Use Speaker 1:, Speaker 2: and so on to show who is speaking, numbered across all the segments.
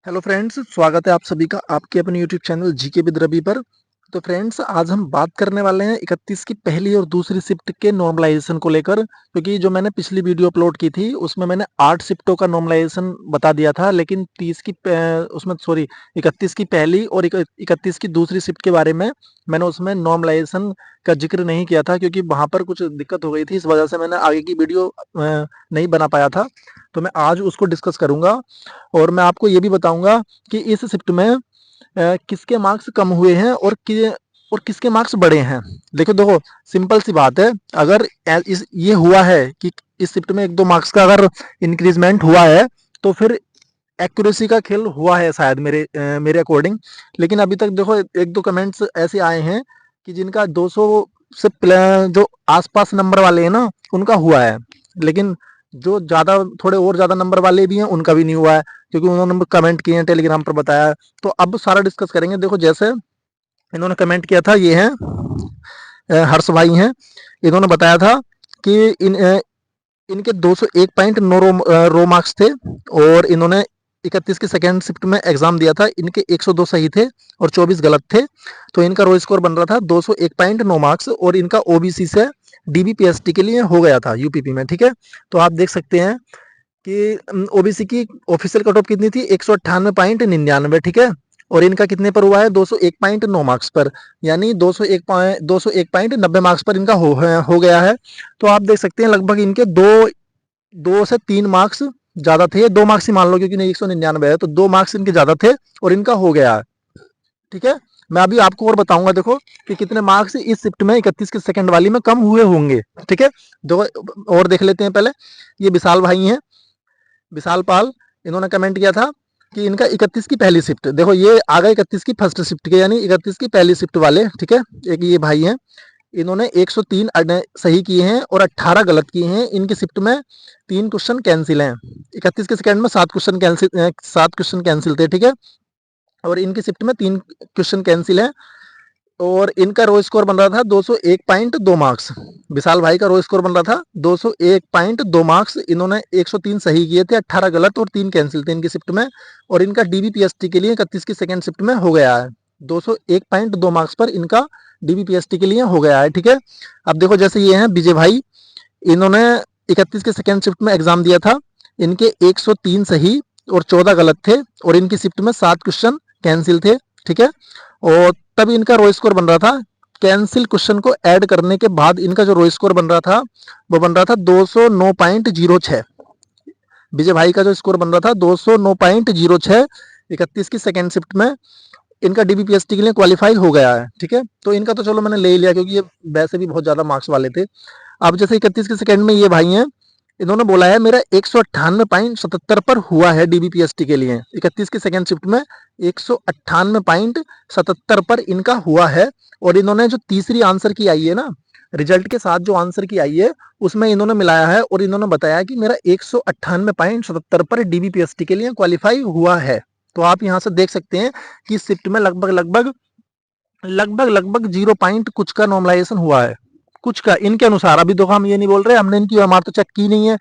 Speaker 1: Hello friends, स्वागत है आप सभी का आपके अपने YouTube channel GK with Ravi पर। तो फ्रेंड्स, आज हम बात करने वाले हैं 31 की पहली और दूसरी शिफ्ट के नॉर्मलाइजेशन को लेकर, क्योंकि जो मैंने पिछली वीडियो अपलोड की थी उसमें मैंने 8 शिफ्टों का नॉर्मलाइजेशन बता दिया था, लेकिन 31 की पहली और 31 की दूसरी शिफ्ट के बारे में मैंने उसमें नॉर्मलाइजेशन का जिक्र नहीं किया था, क्योंकि वहां पर कुछ दिक्कत हो गई थी। इस वजह से मैंने आगे की वीडियो नहीं बना पाया था। तो मैं आज उसको डिस्कस करूंगा और मैं आपको ये भी बताऊंगा कि इस शिफ्ट में किसके मार्क्स कम हुए हैं और किसके मार्क्स बढ़े हैं। देखो, सिंपल सी बात है। अगर ये हुआ है कि इस शिफ्ट में 1-2 मार्क्स का अगर इंक्रीजमेंट हुआ है, तो फिर एक्यूरेसी का खेल हुआ है शायद मेरे अकॉर्डिंग। लेकिन अभी तक देखो, 1-2 कमेंट्स ऐसे आए हैं कि जिनका 200 से जो आसपास नंबर वाले हैं ना, उनका हुआ है। लेकिन जो ज्यादा थोड़े और ज्यादा नंबर वाले भी हैं, उनका भी नहीं हुआ है, क्योंकि उन्होंने कमेंट किए हैं, टेलीग्राम पर बताया है। तो अब सारा डिस्कस करेंगे। देखो, जैसे इन्होंने कमेंट किया था, ये हैं हर्ष भाई हैं। इन्होंने बताया था कि इनके 201.9 रो मार्क्स थे, और इन्होंने 31 की सेकेंड शिफ्ट में एग्जाम दिया था। इनके 102 सही थे और 24 गलत थे। तो इनका रो स्कोर बन रहा था 201.9 मार्क्स, और इनका ओबीसी से डीबीपीएसटी के लिए हो गया था यूपीपी में। ठीक है, तो आप देख सकते हैं कि ओबीसी की ऑफिशियल कट ऑफ कितनी थी, 198.99। ठीक है, और इनका कितने पर हुआ है, 201.9 मार्क्स पर, यानी 201.90 मार्क्स पर इनका हो गया है। तो आप देख सकते हैं लगभग इनके दो से 3 मार्क्स ज्यादा थे। 2 मार्क्स ही मान लो, क्योंकि 199 है, तो 2 मार्क्स इनके ज्यादा थे और इनका हो गया है। ठीक है, मैं अभी आपको और बताऊंगा, देखो कि कितने मार्क्स इस शिफ्ट में 31 के सेकंड वाली में कम हुए होंगे। ठीक है, देखो और देख लेते हैं पहले। ये विशाल भाई हैं, विशाल पाल। इन्होंने कमेंट किया था कि इनका 31 की पहली शिफ्ट, देखो ये आ गए 31 की फर्स्ट शिफ्ट के, यानी 31 की पहली शिफ्ट वाले। ठीक है, एक ये भाई हैं, इन्होंने 103 सही किए हैं और 18 गलत किए हैं। इनकी शिफ्ट में 3 क्वेश्चन कैंसिल हैं। 31 के सेकंड में 7 क्वेश्चन कैंसिल थे। ठीक है, और इनकी शिफ्ट में 3 क्वेश्चन कैंसिल हैं, और इनका रो स्कोर बन रहा था 201.2 मार्क्स। विशाल भाई का रो स्कोर बन रहा था 201.2 मार्क्स। इन्होंने 103 सही किए थे, 18 गलत और 3 कैंसिल थे इनकी शिफ्ट में, और इनका डीबीपीएसटी के लिए 31 की सेकंड शिफ्ट में हो गया है। 201.2 मार्क्स पर इनका डीबीपीएसटी के लिए हो गया है। ठीक है, अब देखो, जैसे ये हैं विजय भाई। इन्होंने 31 के सेकंड शिफ्ट में एग्जाम दिया था। इनके 103 सही और 14 गलत थे, और इनकी शिफ्ट में 7 क्वेश्चन कैंसिल थे। ठीक है, और तब इनका रो स्कोर बन रहा था, कैंसिल क्वेश्चन को ऐड करने के बाद इनका जो रो स्कोर बन रहा था, वो बन रहा था 209.06। विजय भाई का जो स्कोर बन रहा था 209.06, 31 की सेकेंड शिफ्ट में इनका डीबीपीएसटी के लिए क्वालिफाई हो गया है। ठीक है, तो इनका तो चलो मैंने ले ही लिया, क्योंकि ये वैसे भी बहुत ज्यादा मार्क्स वाले थे। अब जैसे 31 के सेकंड में ये भाई हैं, इन्होंने बोला है मेरा 198.77 पर हुआ है डीबीपीएसटी के लिए। 31 की सेकंड शिफ्ट में 198.77 पर इनका हुआ है, और इन्होंने जो तीसरी आंसर की आई है ना, रिजल्ट के साथ जो आंसर की आई है, उसमें इन्होंने मिलाया है, और इन्होंने बताया कि मेरा 198.77 पर डीबीपीएसटी के लिए क्वालिफाई हुआ है। तो आप यहां से देख सकते हैं कि शिफ्ट में लगभग लगभग लगभग लगभग 0 पॉइंट कुछ का नॉर्मलाइजेशन हुआ है, कुछ का इनके अनुसार। अभी देखो, हम ये नहीं बोल रहे, हमने इनकी ओएमआर तो चेक की नहीं है।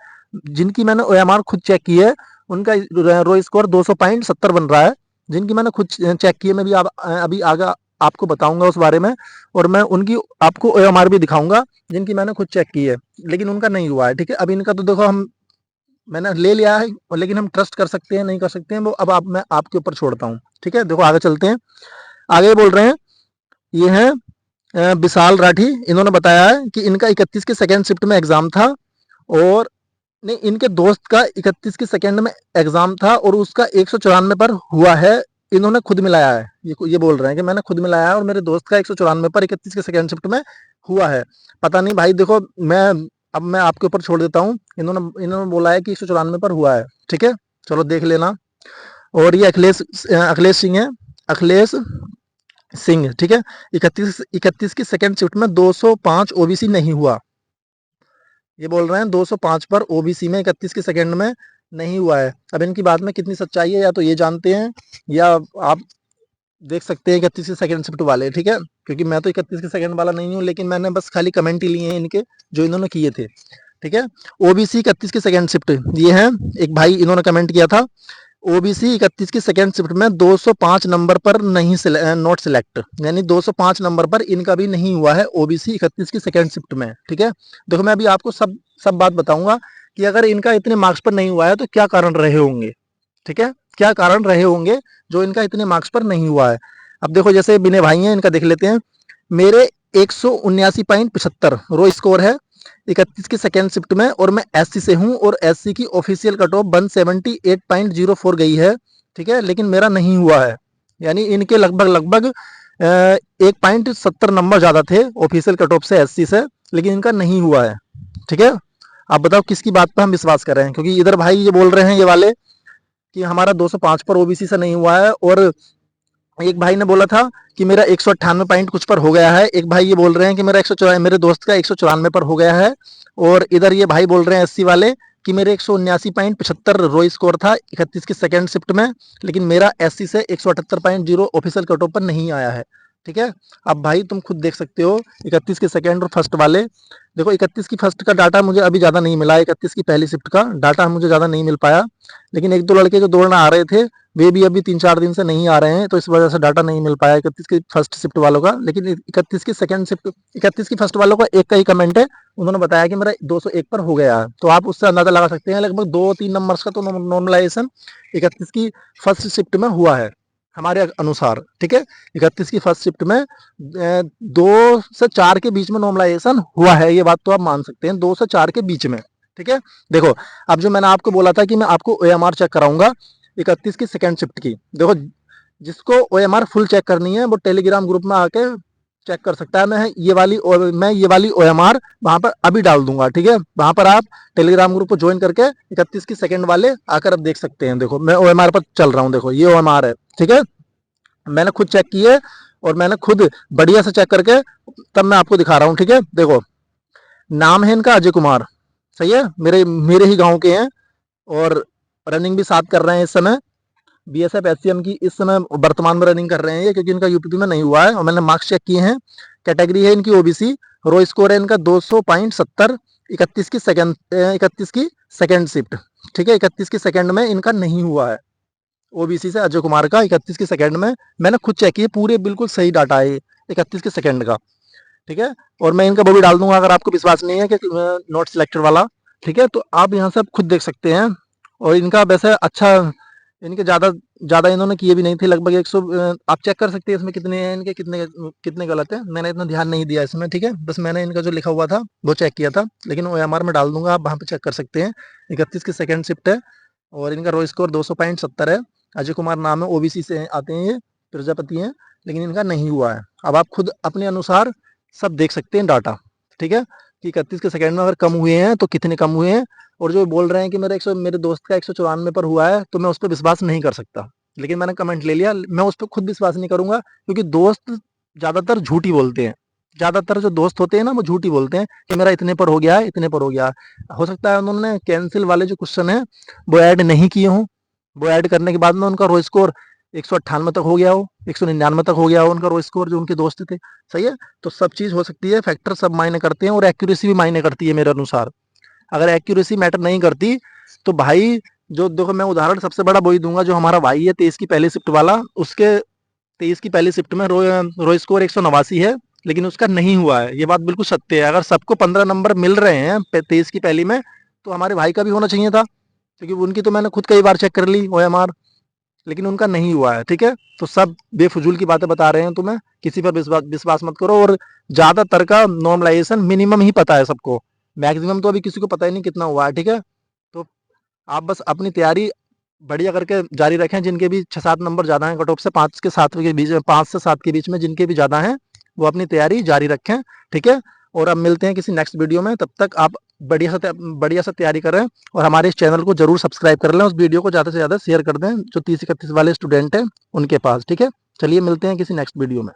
Speaker 1: जिनकी मैंने ओएमआर खुद चेक की है, उनका रो स्कोर 200.70 बन रहा है। जिनकी मैंने खुद चेक की है, मैं भी अभी आगे आपको बताऊंगा उस बारे में, और मैं उनकी आपको ओएमआर भी दिखाऊंगा जिनकी मैंने खुद चेक की है, लेकिन उनका नहीं हुआ है। ठीक है, अब इनका तो देखो, हम मैंने ले लिया है, लेकिन हम ट्रस्ट कर सकते हैं नहीं कर सकते हैं, वो अब मैं आपके ऊपर छोड़ता हूँ। ठीक है, देखो आगे चलते हैं। आगे बोल रहे हैं, ये हैं विशाल राठी। इन्होंने बताया है कि इनका 31 के सेकेंड शिफ्ट में एग्जाम था, और नहीं, इनके दोस्त का 31 के सेकेंड में एग्जाम था और उसका 194 पर हुआ है। इन्होंने खुद मिलाया है, ये बोल रहे हैं कि मैंने खुद मिलाया है और मेरे दोस्त का 194 पर 31 के सेकेंड शिफ्ट में हुआ है। पता नहीं भाई, देखो अब मैं आपके ऊपर छोड़ देता हूँ। इन्होंने इन्होंने बोला है कि 194 पर हुआ है। ठीक है, चलो देख लेना। और ये अखिलेश सिंह है, अखिलेश सिंह। ठीक है, 31 की सेकेंड शिफ्ट में 205 ओबीसी नहीं हुआ। ये बोल रहे हैं 205 पर ओबीसी में 31 के सेकंड में नहीं हुआ है। अब इनकी बात में कितनी सच्चाई है, या तो ये जानते हैं, या आप देख सकते हैं 31 के सेकंड शिफ्ट वाले। ठीक है, क्योंकि मैं तो 31 के सेकंड वाला नहीं हूँ, लेकिन मैंने बस खाली कमेंट ही लिए हैं इनके, जो इन्होंने किए थे। ठीक है, ओबीसी 31 की सेकंड शिफ्ट, ये है एक भाई, इन्होंने कमेंट किया था ओबीसी 31 की सेकेंड शिफ्ट में 205 नंबर पर नहीं नॉट सिलेक्ट, यानी 205 नंबर पर इनका भी नहीं हुआ है ओबीसी 31 की सेकेंड शिफ्ट में। ठीक है, देखो मैं अभी आपको सब सब बात बताऊंगा कि अगर इनका इतने मार्क्स पर नहीं हुआ है तो क्या कारण रहे होंगे। ठीक है, क्या कारण रहे होंगे जो इनका इतने मार्क्स पर नहीं हुआ है। अब देखो जैसे बिने भाई हैं, इनका देख लेते हैं। मेरे 179.75 रो स्कोर है 31 की सेकेंड शिफ्ट में, और मैं एससी से हूं, और एससी की ऑफिशियल कट ऑफ 178.04 गई है। ठीक है, लेकिन मेरा नहीं हुआ है, यानी इनके लगभग लगभग 1.70 नंबर ज्यादा थे ऑफिशियल कट ऑफ से एससी से, लेकिन इनका नहीं हुआ है। ठीक है, आप बताओ किसकी बात पर हम विश्वास कर रहे हैं, क्योंकि इधर भाई ये बोल रहे हैं ये वाले कि हमारा 205 पर ओबीसी से नहीं हुआ है, और एक भाई ने बोला था कि मेरा 198 पॉइंट कुछ पर हो गया है, एक भाई ये बोल रहे हैं कि मेरा 194, मेरे दोस्त का 194 पर हो गया है, और इधर ये भाई बोल रहे हैं एससी वाले कि मेरे 179.75 रो स्कोर था 31 की सेकेंड शिफ्ट में, लेकिन मेरा एससी से 178.0 ऑफिशियल कट ऑफ पर नहीं आया है। ठीक है, अब भाई तुम खुद देख सकते हो 31 की सेकेंड और फर्स्ट वाले। देखो 31 की फर्स्ट का डाटा मुझे अभी ज़्यादा नहीं मिला, 31 की पहली शिफ्ट का डाटा मुझे ज़्यादा नहीं मिल पाया, लेकिन एक दो लड़के जो दौड़ना आ रहे थे वे भी अभी 3-4 दिन से नहीं आ रहे हैं, तो इस वजह से डाटा नहीं मिल पाया 31 की फर्स्ट शिफ्ट वालों का। लेकिन 31 की सेकंड शिफ्ट, 31 की फर्स्ट वालों का एक का ही कमेंट है, उन्होंने बताया कि मेरा 201 पर हो गया है, तो आप उससे अंदाजा लगा सकते हैं लगभग 2-3 नंबर्स का तो नॉर्मलाइजेशन 31 की फर्स्ट शिफ्ट में हुआ है हमारे अनुसार। ठीक है, 31 की फर्स्ट शिफ्ट में 2 से 4 के बीच में नॉर्मलाइजेशन हुआ है, ये बात तो आप मान सकते हैं, 2 से 4 के बीच में। ठीक है, देखो अब जो मैंने आपको बोला था कि मैं आपको ओएमआर चेक कराऊंगा 31 की सेकेंड शिफ्ट की, देखो जिसको ओएमआर फुल चेक करनी है वो टेलीग्राम ग्रुप में आके चेक कर सकता है। मैं ये वाली ओएमआर वहां पर अभी डाल दूंगा। ठीक है, वहां पर आप टेलीग्राम ग्रुप को ज्वाइन करके 31 की सेकंड वाले आकर अब देख सकते हैं। देखो मैं ओएमआर पर चल रहा हूँ, देखो ये ओएमआर है। ठीक है, मैंने खुद चेक की है, और मैंने खुद बढ़िया से चेक करके तब मैं आपको दिखा रहा हूँ। ठीक है, देखो नाम है इनका अजय कुमार, सही है, मेरे मेरे ही गाँव के हैं, और रनिंग भी साथ कर रहे हैं इस समय। बीएसएफ एचसीएम की इस समय वर्तमान में रनिंग कर रहे हैं ये, क्योंकि इनका यूपीपी में नहीं हुआ है, और मैंने मार्क्स चेक किए हैं। कैटेगरी है इनकी ओबीसी, रो स्कोर है इनका 200.70 31 की सेकंड शिफ्ट। ठीक है, 31 की सेकंड में इनका नहीं हुआ है ओबीसी से अजय कुमार का 31 की सेकंड में। मैंने खुद चेक किए, पूरे बिल्कुल सही डाटा है 31 की सेकंड का। ठीक है, और मैं इनका वो भी डाल दूंगा अगर आपको विश्वास नहीं है कि नॉट सिलेक्टेड वाला। ठीक है, तो आप यहाँ से खुद देख सकते हैं, और इनका वैसे अच्छा, इनके ज़्यादा ज़्यादा इन्होंने किए भी नहीं थे, लगभग 100। आप चेक कर सकते हैं इसमें कितने हैं इनके, कितने कितने गलत है, मैंने इतना ध्यान नहीं दिया इसमें। ठीक है, बस मैंने इनका जो लिखा हुआ था वो चेक किया था, लेकिन ओएमआर में डाल दूंगा, आप वहाँ पे चेक कर सकते हैं। 31 की सेकंड शिफ्ट है, और इनका रो स्कोर 200.70 है। अजय कुमार नाम है, ओबीसी से आते हैं ये, प्रजापति हैं, लेकिन इनका नहीं हुआ है। अब आप खुद अपने अनुसार सब देख सकते हैं डाटा। ठीक है, कि 31 के सेकंड में अगर कम हुए हैं तो कितने कम हुए हैं, और जो बोल रहे हैं कि मेरे दोस्त का 194 पर हुआ है, तो मैं उस पर विश्वास नहीं कर सकता। लेकिन मैंने कमेंट ले लिया, मैं उस पर खुद विश्वास नहीं करूंगा, क्योंकि दोस्त ज्यादातर झूठी बोलते हैं। ज्यादातर जो दोस्त होते हैं ना वो झूठी बोलते हैं कि मेरा इतने पर हो गया है, इतने पर हो गया है। हो सकता है उन्होंने कैंसिल वाले जो क्वेश्चन है वो ऐड नहीं किए हों, वो ऐड करने के बाद में उनका रो स्कोर 198 तक हो गया हो, 199 तक हो गया हो उनका रो स्कोर, जो उनके दोस्त थे। सही है, तो सब चीज हो सकती है, फैक्टर सब मायने करते हैं, और एक्यूरेसी भी मायने करती है मेरे अनुसार। अगर एक्यूरेसी मैटर नहीं करती तो भाई, जो देखो मैं उदाहरण सबसे बड़ा वही दूंगा, जो हमारा भाई है 23 की पहली शिफ्ट वाला, उसके 23 की पहली शिफ्ट में रो स्कोर 189 है, लेकिन उसका नहीं हुआ है। ये बात बिल्कुल सत्य है। अगर सबको 15 नंबर मिल रहे हैं 23 की पहली में, तो हमारे भाई का भी होना चाहिए था, क्योंकि उनकी तो मैंने खुद कई बार चेक कर ली ओएमआर, लेकिन उनका नहीं हुआ है। ठीक है, तो सब बेफजूल की बातें बता रहे हैं तुम्हें, किसी पर विश्वास मत करो। और ज्यादातर का नॉर्मलाइजेशन मिनिमम ही पता है सबको, मैक्सिमम तो अभी किसी को पता ही नहीं कितना हुआ है। ठीक है, तो आप बस अपनी तैयारी बढ़िया करके जारी रखें। जिनके भी 6-7 नंबर ज्यादा हैं कट ऑफ से, 5 के 7 के बीच में, 5 से 7 के बीच में जिनके भी ज्यादा हैं, वो अपनी तैयारी जारी रखें। ठीक है, और अब मिलते हैं किसी नेक्स्ट वीडियो में, तब तक आप बढ़िया से तैयारी करें, और हमारे इस चैनल को जरूर सब्सक्राइब कर लें, उस वीडियो को ज़्यादा से ज़्यादा शेयर कर दें जो 30-31 वाले स्टूडेंट हैं उनके पास। ठीक है, चलिए मिलते हैं किसी नेक्स्ट वीडियो में।